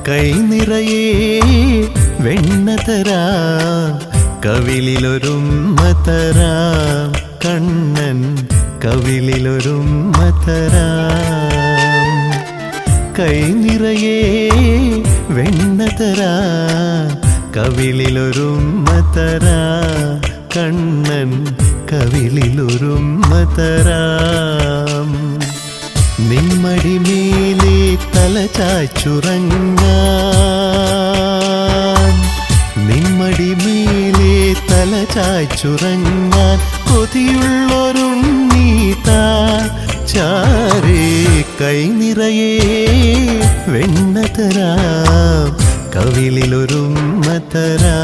കൈ നിറയെ വെണ്ണ തരാം കവിളിലൊരുമ്മ തരാം കണ്ണൻ കവിളിലൊരുമ്മ തരാം കൈ നിറയെ വെണ്ണ തരാം കവിളിലൊരുമ്മ തരാം കണ്ണൻ കവിളിലൊരുമ്മ തരാം നിന്മടിമേലെ തല ചായ്ച്ചുറങ്ങാൻ നിന്മടിമേലെ തല ചായ്ച്ചുറങ്ങാൻ കൊതിയുള്ളൊരുണ്ണീതാ ചാരേ കൈ നിറയെ വെണ്ണ തരാം കവിളിലൊരുമ്മ തരാം